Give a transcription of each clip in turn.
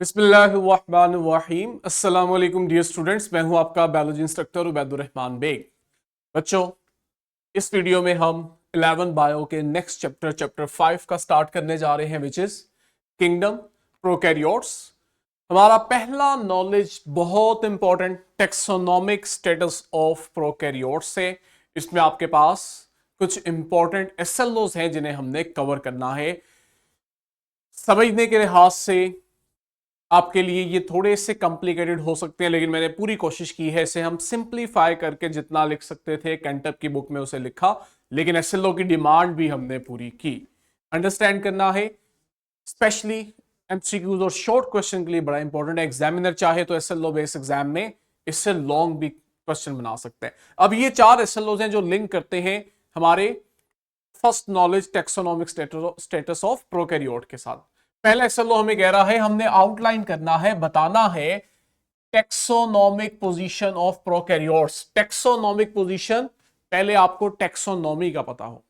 बिस्मिल्लाहिर्रहमानिर्रहीम। अस्सलाम वालेकुम डियर स्टूडेंट्स, मैं हूं आपका बायोलॉजी इंस्ट्रक्टर उबैदुर्रहमान बेग। बच्चों, इस वीडियो में हम 11 बायो के नेक्स्ट चैप्टर 5 का स्टार्ट करने जा रहे हैं, विच इज किंगडम प्रोकैरियोट्स। हमारा पहला नॉलेज बहुत important taxonomic status of prokaryotes है। इसमें आपके पास कुछ इंपॉर्टेंट एसएलओज हैं जिन्हें हमने कवर करना है। समझने के लिहाज से आपके लिए ये थोड़े से कॉम्प्लिकेटेड हो सकते हैं, लेकिन मैंने पूरी कोशिश की है इसे हम सिंप्लीफाई करके जितना लिख सकते थे कैंटअप की बुक में उसे लिखा, लेकिन एसएलओ की डिमांड भी हमने पूरी की। अंडरस्टैंड करना है, स्पेशली एमसीक्यूज और शॉर्ट क्वेश्चन के लिए बड़ा इंपॉर्टेंट है। एग्जामिनर चाहे तो एसएलओ बेस एग्जाम में इससे लॉन्ग भी क्वेश्चन बना सकते हैं। अब ये 4 एसएलओ हैं जो लिंक करते हैं हमारे first knowledge taxonomic status of prokaryote के साथ। पहला एसएलओ हमें कह रहा है, हमने आउटलाइन करना है, बताना है taxonomic position of prokaryotes. Taxonomic position, पहले आपको टेक्सोनॉमी का पता हो।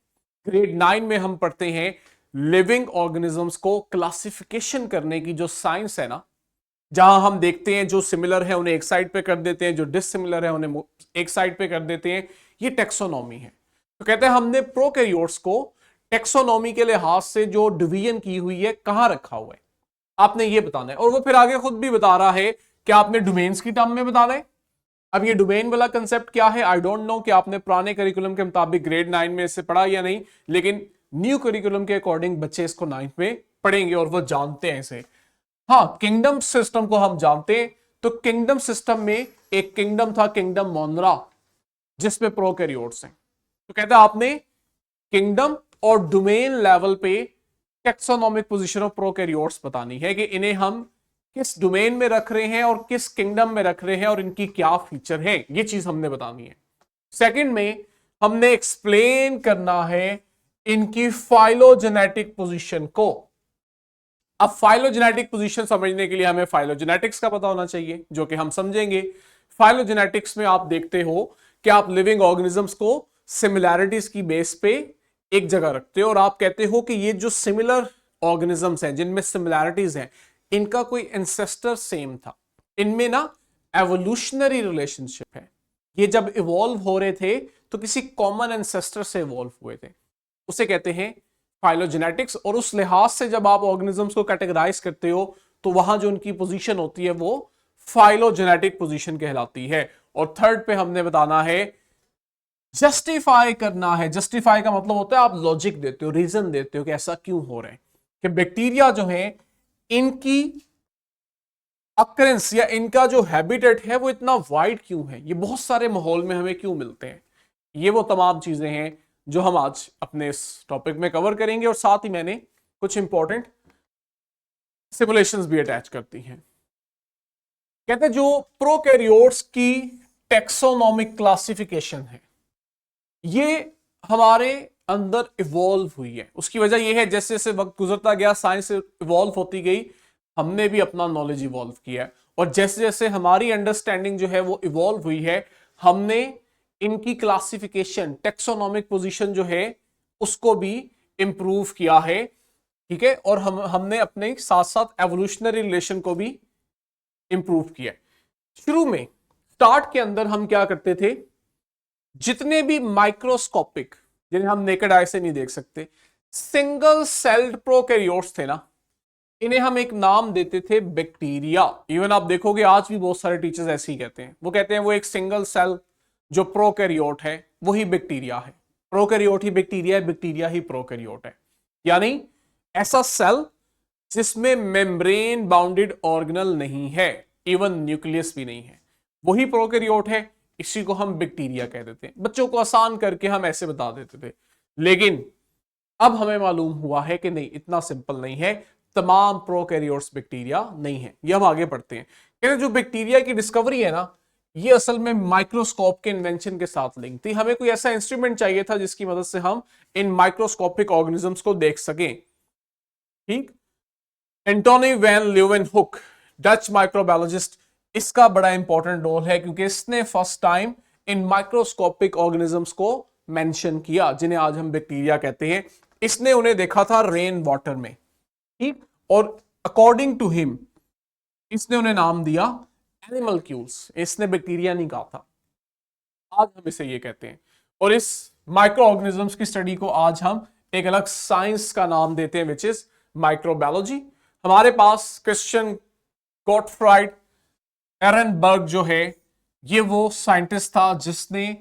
ग्रेड 9 में हम पढ़ते हैं लिविंग ऑर्गेनिजम्स को क्लासिफिकेशन करने की जो साइंस है ना, जहां हम देखते हैं जो सिमिलर है उन्हें एक साइड पे कर देते हैं, जो डिससिमिलर है उन्हें एक साइड पे कर देते हैं, ये टेक्सोनॉमी है। तो कहते हैं हमने प्रोकैरियोट्स को टेक्सोनॉमी के लिहाज से जो डिवीजन की हुई है कहां रखा हुआ है, आपने ये बताना है। और वो फिर आगे खुद भी बता रहा है कि आपने डोमेन्स की टर्म में बताना है। अब ये डोमेन वाला कंसेप्ट क्या है, आई डोंट नो कि आपने पुराने करिकुलम के मुताबिक ग्रेड 9 में इसे पढ़ा या नहीं, लेकिन न्यू करिकुलम के अकॉर्डिंग बच्चे इसको 9th में पढ़ेंगे और वो जानते हैं इसे। हाँ, किंगडम सिस्टम को हम जानते हैं। तो किंगडम सिस्टम में एक किंगडम था, किंगडम मोनरा, जिसमें प्रोकैरियोट्स हैं। तो कहता है आपने किंगडम और डोमेन लेवल पे टेक्सोनोमिक पोजीशन ऑफ प्रोकैरियोट्स बतानी है कि इन्हें हम किस डोमेन में रख रहे हैं और किस किंगडम में रख रहे हैं और इनकी क्या फीचर है, ये चीज हमने बतानी है। सेकंड में हमने एक्सप्लेन करना है इनकी फाइलोजेनेटिक पोजीशन को। अब फाइलोजेनेटिक पोजीशन समझने के लिए हमें फाइलोजेनेटिक्स का पता होना चाहिए, जो कि हम समझेंगे। फाइलोजेनेटिक्स में आप देखते हो कि आप लिविंग ऑर्गेनिजम्स को सिमिलैरिटीज की बेस पे एक जगह रखते हो और आप कहते हो कि ये जो सिमिलर ऑर्गेनिजम्स हैं जिनमें सिमिलैरिटीज हैं, इनका कोई एंसेस्टर सेम था, इनमें ना एवोल्यूशनरी रिलेशनशिप है। ये जब इवॉल्व हो रहे थे तो किसी कॉमन एंसेस्टर से इवॉल्व हुए थे, उसे कहते हैं फाइलोजेनेटिक्स। और उस लिहाज से जब आप ऑर्गेनिजम्स को कैटेगराइज करते हो तो वहां जो उनकी पोजीशन होती है वो फाइलोजेनेटिक पोजीशन कहलाती है। और थर्ड पे हमने बताना है, जस्टिफाई करना है। जस्टिफाई का मतलब होता है आप लॉजिक देते हो, रीजन देते हो कि ऐसा क्यों हो रहा है, कि बैक्टीरिया जो है इनकी अक्रेंस या इनका जो हैबिटेट है वो इतना वाइड क्यों है, ये बहुत सारे माहौल में हमें क्यों मिलते हैं। ये वो तमाम चीजें हैं जो हम आज अपने इस टॉपिक में कवर करेंगे। और साथ ही मैंने कुछ इंपॉर्टेंट सिमुलेशंस भी अटैच करती हैं। कहते हैं जो प्रोकैरियोट्स की टेक्सोनोमिक क्लासिफिकेशन है, ये हमारे अंदर इवॉल्व हुई है। उसकी वजह यह है जैसे जैसे वक्त गुजरता गया, साइंस इवॉल्व होती गई, हमने भी अपना नॉलेज इवॉल्व किया है। और जैसे जैसे हमारी अंडरस्टैंडिंग जो है वो इवॉल्व हुई है, हमने इनकी क्लासिफिकेशन, टेक्सोनोमिक पोजीशन जो है उसको भी इंप्रूव किया है। ठीक है, और हमने अपने साथ साथ एवोल्यूशनरी रिलेशन को भी इंप्रूव किया है। शुरू में स्टार्ट के अंदर हम क्या करते थे, जितने भी माइक्रोस्कोपिक, जिन्हें हम नेकेड आई से नहीं देख सकते, सिंगल सेल्ड प्रोकैरियोट्स थे ना, इन्हें हम एक नाम देते थे बैक्टीरिया। इवन आप देखोगे आज भी बहुत सारे टीचर्स ऐसे ही कहते हैं, वो कहते हैं वो एक सिंगल सेल जो प्रोकैरियोट है वही बैक्टीरिया है, प्रोकैरियोट ही बैक्टीरिया है, बैक्टीरिया ही प्रोकैरियोट है। यानी ऐसा सेल जिसमें मेम्ब्रेन बाउंडेड ऑर्गेनल नहीं है, इवन न्यूक्लियस भी नहीं है, वही प्रोकैरियोट है। इसी को हम बैक्टीरिया कह देते हैं। बच्चों को आसान करके हम ऐसे बता देते थे, लेकिन अब हमें मालूम हुआ है कि नहीं, इतना सिंपल नहीं है। तमाम प्रोकैरियोट्स बैक्टीरिया नहीं है। ये हम आगे पढ़ते हैं। कहते जो बैक्टीरिया की डिस्कवरी है ना, ये असल में माइक्रोस्कोप के इन्वेंशन के साथ लिंक थी। हमें कोई ऐसा इंस्ट्रूमेंट चाहिए था जिसकी मदद से हम इन माइक्रोस्कोपिक ऑर्गेनिजम्स को देख सकें। ठीक, Antony van Leeuwenhoek, Dutch microbiologist, इसका बड़ा इंपॉर्टेंट रोल है क्योंकि इसने first time in microscopic organisms को मेंशन किया जिन्हें आज हम बैक्टीरिया कहते हैं। इसने उन्हें देखा था रेन वाटर में। ठीक, और अकॉर्डिंग टू हिम इसने उन्हें नाम दिया एनिमलक्यूल्स, इसने बैक्टीरिया नहीं कहा था, आज हम इसे ये कहते हैं। और इस माइक्रो ऑर्गेनिजम्स की स्टडी को आज हम एक अलग साइंस का नाम देते हैं, विच इज माइक्रोबायोलॉजी। हमारे पास क्रिश्चियन गॉटफ्राइड एरनबर्ग जो है, ये वो साइंटिस्ट था जिसने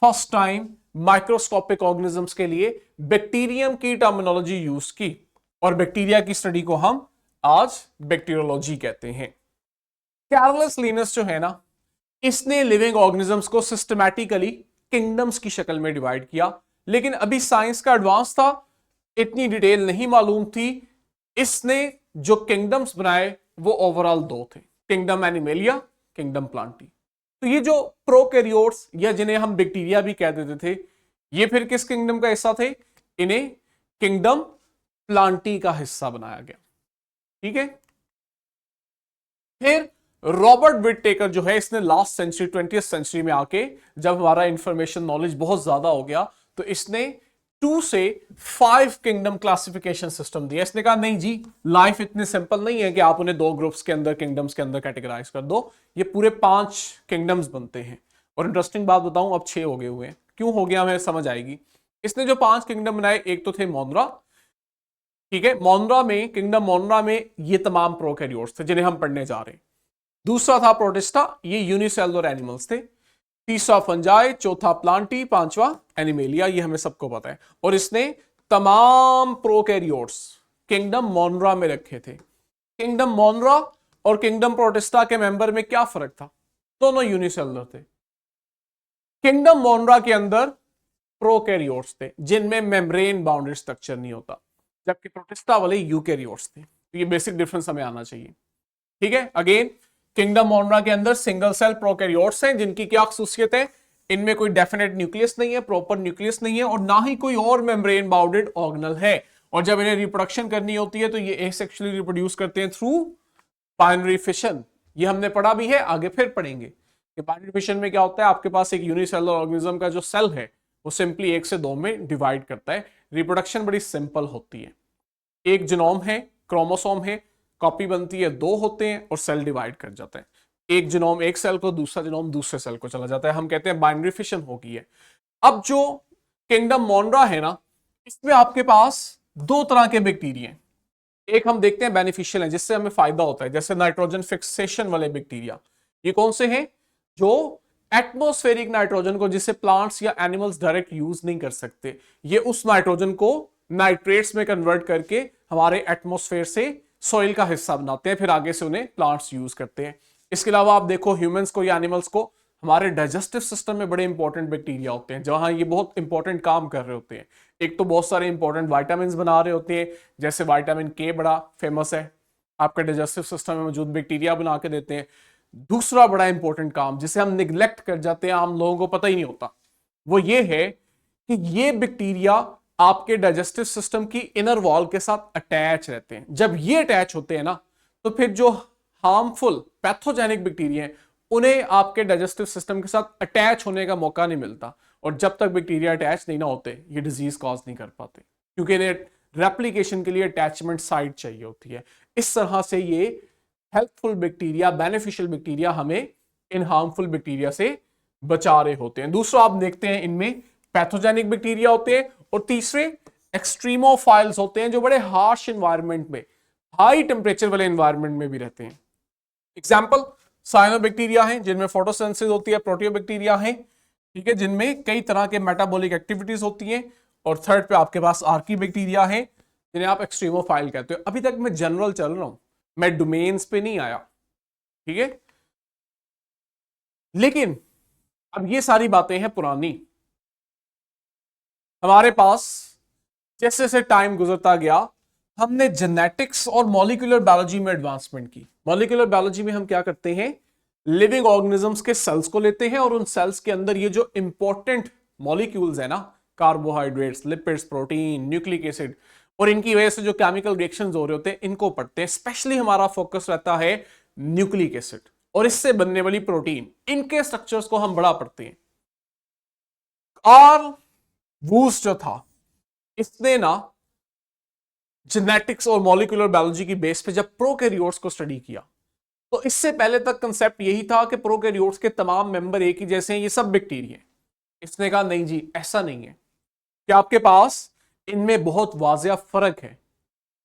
फर्स्ट टाइम माइक्रोस्कोपिक ऑर्गेनिजम्स के लिए बैक्टीरियम की टर्मिनोलॉजी यूज की, और बैक्टीरिया की स्टडी को हम आज बैक्टीरियोलॉजी कहते हैं। कैरोलस लिनस जो है ना, इसने लिविंग ऑर्गेनिजम्स को सिस्टमैटिकली किंगडम्स की शक्ल में डिवाइड किया, लेकिन अभी साइंस का एडवांस था, इतनी डिटेल नहीं मालूम थी। इसने जो किंगडम्स बनाए वो ओवरऑल दो थे, किंगडम एनिमेलिया, किंगडम प्लांटी। तो ये जो प्रोकैरियोट्स या जिन्हें हम बैक्टीरिया भी कह देते थे, ये फिर किस किंगडम का हिस्सा थे? इन्हें किंगडम प्लांटी का हिस्सा बनाया गया। ठीक है, फिर रॉबर्ट विटेकर जो है, इसने लास्ट सेंचुरी 20th सेंचुरी में आके, जब हमारा इंफॉर्मेशन नॉलेज बहुत ज्यादा हो गया, तो इसने 2 से 5 किंगडम क्लासिफिकेशन सिस्टम दिया। इसने कहा नहीं जी, लाइफ इतनी सिंपल नहीं है कि आप उन्हें 2 ग्रुप्स के अंदर, किंगडम्स के अंदर कैटेगराइज कर दो, ये पूरे 5 किंगडम्स बनते हैं। और इंटरेस्टिंग बात बताऊं, अब 6 हो गए हुए हैं। क्यों हो गया हमें समझ आएगी। इसने जो 5 किंगडम बनाए, एक तो थे मोनरा, ठीक है, मोनरा में, किंगडम मोनरा में ये तमाम प्रोकैरियोट्स थे जिन्हें हम पढ़ने जा रहे हैं। दूसरा था प्रोटिस्टा, ये यूनिसेलुलर एनिमल्स थे। तीसरा फंजाई, चौथा प्लांटी, पांचवा एनिमेलिया, ये हमें सबको पता है। और इसने तमाम प्रोकैरियोट्स किंगडम मोनरा में रखे थे। किंगडम मोनरा और किंगडम प्रोटिस्टा के मेंबर में क्या फर्क था? दोनों यूनिसेलुलर थे। किंगडम मोनरा के अंदर प्रोकैरियोट्स थे जिनमें मेम्ब्रेन बाउंडेड स्ट्रक्चर नहीं होता, जबकि प्रोटिस्टा वाले यूकैरियोट्स थे। तो ये बेसिक डिफरेंस हमें आना चाहिए। ठीक है, अगेन किंगडम मोनरा के अंदर सिंगल सेल प्रोकैरियोट्स हैं, जिनकी क्या खासियत है? इनमें कोई डेफिनेट न्यूक्लियस नहीं है, प्रॉपर न्यूक्लियस नहीं है, और ना ही कोई और मेम्ब्रेन बाउंडेड ऑर्गेनल है। और जब इन्हें रिप्रोडक्शन करनी होती है तो ये एसेक्सुअली रिप्रोड्यूस करते हैं थ्रू बाइनरी फिशन। ये हमने पढ़ा भी है, आगे फिर पढ़ेंगे कि बाइनरी फिशन में क्या होता है। आपके पास एक यूनिसेलुलर ऑर्गेनिज्म का जो सेल है वो सिंपली 1 से 2 में डिवाइड करता है। रिप्रोडक्शन बड़ी सिंपल होती है। एक जीनोम है, क्रोमोसोम है, कॉपी बनती है, 2 होते हैं और सेल डिवाइड कर जाता है। एक जीनोम एक सेल को, दूसरा जीनोम दूसरे सेल को चला जाता है, हम कहते हैं बाइनरी फिशन हो गई है। अब जो किंगडम मोनरा है ना, इसमें आपके पास 2 तरह के बैक्टीरिया हैं। एक हम देखते हैं बेनिफिशियल है, जिससे हमें फायदा होता है, जैसे नाइट्रोजन फिक्सेशन वाले बैक्टीरिया। ये कौन से हैं? जो एटमॉस्फेरिक नाइट्रोजन को, जिसे प्लांट्स या एनिमल्स डायरेक्ट यूज नहीं कर सकते, ये उस नाइट्रोजन को नाइट्रेट्स में कन्वर्ट करके हमारे एटमॉस्फेयर से सॉइल का हिस्सा बनाते हैं, फिर आगे से उन्हें प्लांट्स यूज करते हैं। इसके अलावा आप देखो ह्यूमंस को या एनिमल्स को, हमारे डाइजेस्टिव सिस्टम में बड़े इंपॉर्टेंट बैक्टीरिया होते हैं, जहां ये बहुत इंपॉर्टेंट काम कर रहे होते हैं। एक तो बहुत सारे इंपॉर्टेंट वाइटामिन बना रहे होते हैं, जैसे विटामिन के बड़ा फेमस है, आपके डाइजेस्टिव सिस्टम में मौजूद बैक्टीरिया बना के देते हैं। दूसरा बड़ा इंपॉर्टेंट काम जिसे हम निग्लेक्ट कर जाते हैं, आम लोगों को पता ही नहीं होता, वो ये है कि ये बैक्टीरिया आपके डाइजेस्टिव सिस्टम की इनर वॉल के साथ अटैच रहते हैं। जब ये अटैच होते हैं ना, तो फिर जो हार्मफुल पैथोजेनिक बैक्टीरिया हैं, उन्हें आपके डाइजेस्टिव सिस्टम के साथ अटैच होने का मौका नहीं मिलता। और जब तक बैक्टीरिया अटैच नहीं ना होते, ये डिजीज कॉज नहीं कर पाते, क्योंकि इन्हें रेप्लिकेशन के लिए अटैचमेंट साइट चाहिए होती है। इस तरह से ये हेल्पफुल बैक्टीरिया, बेनिफिशियल बैक्टीरिया हमें इन हार्मफुल बैक्टीरिया से बचा रहे होते हैं। दूसरा आप देखते हैं, इनमें पैथोजेनिक बैक्टीरिया होते हैं, और तीसरे एक्सट्रीमोफाइल्स होते हैं, जो बड़े हार्श एनवायरनमेंट में, हाई टेम्परेचर वाले एनवायरनमेंट में भी रहते हैं। एग्जाम्पल साइनोबैक्टीरिया हैं, जिनमें फोटोसिंथेसिस होती है, प्रोटियोबैक्टीरिया हैं, ठीक है, जिनमें कई तरह के मेटाबॉलिक एक्टिविटीज होती हैं, और थर्ड पे आपके पास आर्कीबैक्टीरिया हैं, जिन्हें आप एक्सट्रीमोफाइल कहते हो। अभी तक मैं जनरल चल रहा हूं, मैं डोमेन्स पे नहीं आया, ठीक है। लेकिन अब ये सारी बातें हैं पुरानी। हमारे पास जैसे जैसे टाइम गुजरता गया, हमने जेनेटिक्स और मॉलिक्यूलर बायोलॉजी में एडवांसमेंट की। मॉलिक्यूलर बायोलॉजी में हम क्या करते हैं, लिविंग ऑर्गेनिजम्स के सेल्स को लेते हैं, और उन सेल्स के अंदर ये जो इंपॉर्टेंट मॉलिक्यूल्स है ना, carbohydrates, lipids, protein, nucleic acid, और इनकी वजह से जो केमिकल रिएक्शंस हो रहे होते हैं, इनको पढ़ते हैं। स्पेशली हमारा फोकस रहता है न्यूक्लिक एसिड और इससे बनने वाली प्रोटीन, इनके स्ट्रक्चर्स को हम बड़ा पढ़ते हैं। कार्ल वूस जो था, इसने ना जेनेटिक्स और मॉलिक्यूलर बायोलॉजी की बेस पे जब प्रोकैरियोट्स को स्टडी किया, तो इससे पहले तक कंसेप्ट यही था कि प्रोकैरियोट्स के तमाम मेंबर एक ही जैसे हैं, ये सब बैक्टीरिया हैं। इसने कहा नहीं जी, ऐसा नहीं है, कि आपके पास इनमें बहुत वाजिया फर्क है।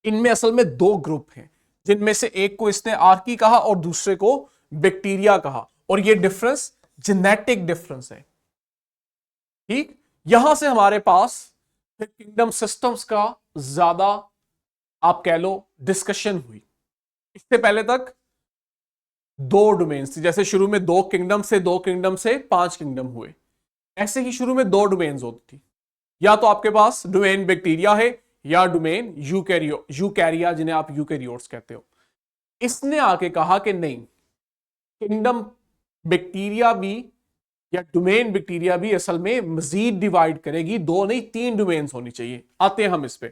इनमें असल में दो ग्रुप हैं, जिनमें से एक को इसने आर्की कहा और दूसरे को बैक्टीरिया कहा, और ये डिफरेंस जेनेटिक डिफरेंस है। ठीक, यहां से हमारे पास फिर किंगडम सिस्टम्स का ज्यादा आप कह लो डिस्कशन हुई। इससे पहले तक दो डोमेन्स थी, जैसे शुरू में दो किंगडम से 5 किंगडम हुए, ऐसे ही शुरू में दो डोमेन्स होती थी, या तो आपके पास डोमेन बैक्टीरिया है या डोमेन यूकैरिया जिन्हें आप यूकैरियोट्स कहते हो। इसने आके कहा कि नहीं, किंगडम बैक्टीरिया भी या डोमेन बैक्टीरिया भी असल में मजीद डिवाइड करेगी, दो नहीं 3 डोमेन्स होनी चाहिए। आते हैं हम इस पे।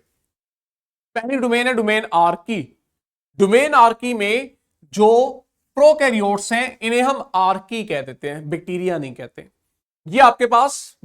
पहली डोमेन है डोमेन आर्की। डोमेन आर्की में जो प्रोकैरियोट्स हैं इन्हें हम आर्की कह देते हैं, बैक्टीरिया नहीं कहते। ये आपके पास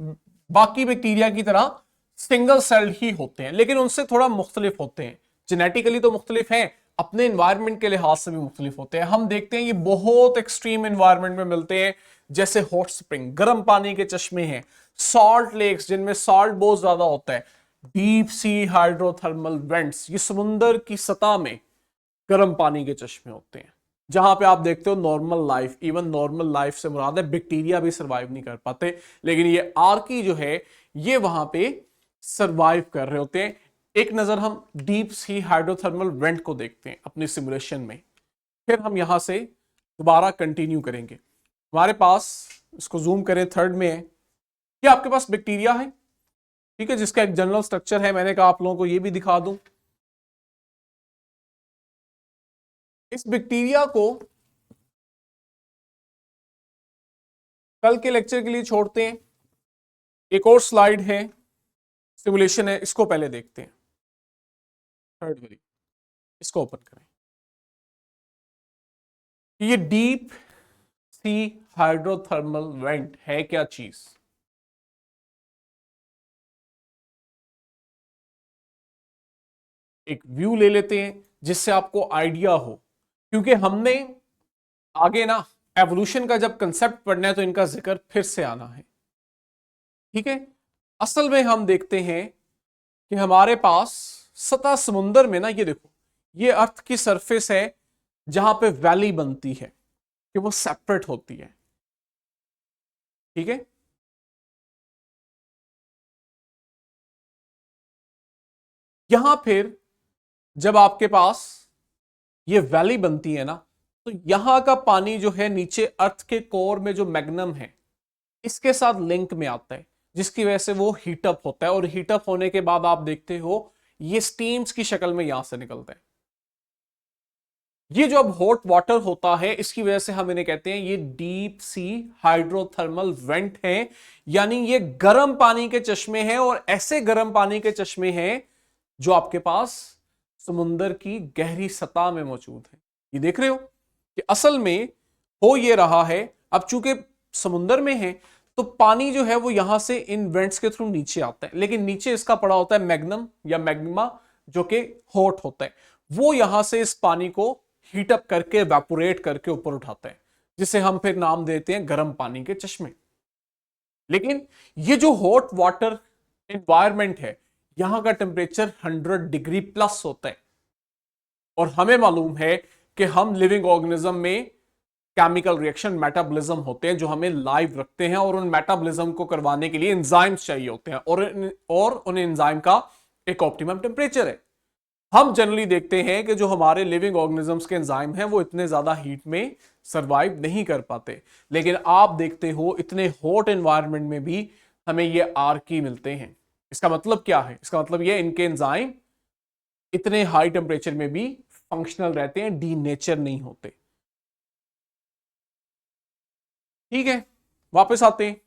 बाकी बैक्टीरिया की तरह सिंगल सेल्ड ही होते हैं, लेकिन उनसे थोड़ा मुख्तलिफ होते हैं। जेनेटिकली तो मुख्तलिफ हैं, अपने एनवायरनमेंट के लिहाज से भी मुख्तलिफ होते हैं। हम देखते हैं ये बहुत एक्सट्रीम एनवायरनमेंट में मिलते हैं, जैसे हॉट स्प्रिंग, गर्म पानी के चश्मे हैं, सॉल्ट लेक्स जिनमें सॉल्ट बहुत ज्यादा होता है, डीप सी हाइड्रोथर्मल वेंट्स, ये समुंदर की सतह में गर्म पानी के चश्मे होते हैं, जहां पे आप देखते हो normal life, even normal life से मुराद है बैक्टीरिया भी सरवाइव नहीं कर पाते, लेकिन ये आर्की जो है ये वहां पे सरवाइव कर रहे होते हैं। एक नजर हम डीप सी हाइड्रोथर्मल वेंट को देखते हैं अपनी सिमुलेशन में, फिर हम यहां से दोबारा कंटिन्यू करेंगे। हमारे पास, इसको जूम करें, थर्ड में है, ये आपके पास बैक्टीरिया है, ठीक है, जिसका एक जनरल स्ट्रक्चर है। मैंने कहा आप लोगों को ये भी दिखा दूं। इस बैक्टीरिया को कल के लेक्चर के लिए छोड़ते हैं। एक और स्लाइड है, सिमुलेशन है, इसको पहले देखते हैं। थर्ड वाली, इसको ओपन करें। ये डीप सी हाइड्रोथर्मल वेंट है क्या चीज? एक व्यू ले लेते हैं जिससे आपको आइडिया हो, क्योंकि हमने आगे ना एवोल्यूशन का जब कंसेप्ट पढ़ना है तो इनका जिक्र फिर से आना है, ठीक है। असल में हम देखते हैं कि हमारे पास सतह समुंदर में ना, ये देखो, ये अर्थ की सरफेस है जहां पे वैली बनती है, कि वो सेपरेट होती है, ठीक है। यहां फिर जब आपके पास ये वैली बनती है ना, तो यहां का पानी जो है नीचे अर्थ के कोर में जो मैग्नम है इसके साथ लिंक में आता है, जिसकी वजह से वो हीटअप होता है, और हीटअप होने के बाद आप देखते हो ये स्टीम्स की शक्ल में यहां से निकलता है। ये जो अब हॉट वाटर होता है इसकी वजह से हम इन्हें कहते हैं ये डीप सी हाइड्रोथर्मल वेंट हैं, यानी ये गर्म पानी के चश्मे हैं, और ऐसे गर्म पानी के चश्मे हैं जो आपके पास समुंदर की गहरी सतह में मौजूद है। ये देख रहे हो कि असल में हो ये रहा है, अब चूंकि समुंदर में है तो पानी जो है वो यहां से इन वेंट्स के थ्रू नीचे आता है, लेकिन नीचे इसका पड़ा होता है मैग्नम या मैग्मा जो कि हॉट होता है, वो यहां से इस पानी को हीटअप करके एवेपोरेट करके ऊपर उठाता है, जिसे हम फिर नाम देते हैं गर्म पानी के चश्मे। लेकिन ये जो हॉट वाटर एनवायरनमेंट है, यहां का टेम्परेचर 100 डिग्री प्लस होता है, और हमें मालूम है कि हम लिविंग ऑर्गेनिज्म में केमिकल रिएक्शन मेटाबॉलिज्म होते हैं जो हमें लाइव रखते हैं, और उन मेटाबॉलिज्म को करवाने के लिए एंजाइम्स चाहिए होते हैं, और उन एंजाइम का एक ऑप्टिमम टेम्परेचर है। हम जनरली देखते हैं कि जो हमारे लिविंग ऑर्गेनिजम्स के एंजाइम हैं वो इतने ज्यादा हीट में सरवाइव नहीं कर पाते, लेकिन आप देखते हो इतने हॉट एनवायरनमेंट में भी हमें ये आर्की मिलते हैं। इसका मतलब क्या है? इसका मतलब ये इनके एंजाइम इतने हाई टेम्परेचर में भी फंक्शनल रहते हैं, डीनेचर नहीं होते। ठीक है, वापस आते हैं।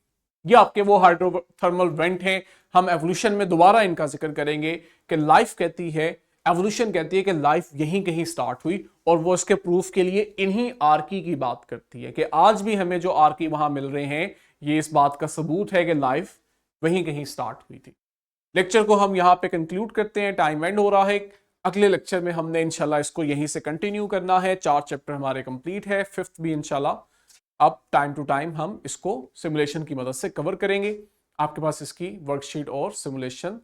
ये आपके वो हाइड्रोथर्मल वेंट हैं। हम एवोल्यूशन में दोबारा इनका जिक्र करेंगे कि लाइफ कहती है, एवोल्यूशन कहती है कि लाइफ यहीं कहीं स्टार्ट हुई, और वो इसके प्रूफ के लिए इन्हीं आर्की की बात करती है कि आज भी हमें जो आर्की वहां मिल रहे हैं ये इस बात का सबूत है कि लाइफ वहीं कहीं स्टार्ट हुई थी। लेक्चर को हम यहां पे कंक्लूड करते हैं, टाइम एंड हो रहा है। अगले लेक्चर में हमने इंशाल्लाह इसको यहीं से कंटिन्यू करना है। 4 चैप्टर हमारे कंप्लीट है, 5th भी इंशाल्लाह अब टाइम टू टाइम हम इसको सिमुलेशन की मदद से कवर करेंगे। आपके पास इसकी वर्कशीट और सिमुलेशन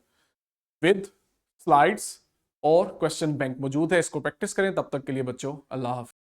विद स्लाइड्स और क्वेश्चन बैंक मौजूद है, इसको प्रैक्टिस करें। तब तक के लिए बच्चों अल्लाह हाफ़िज़।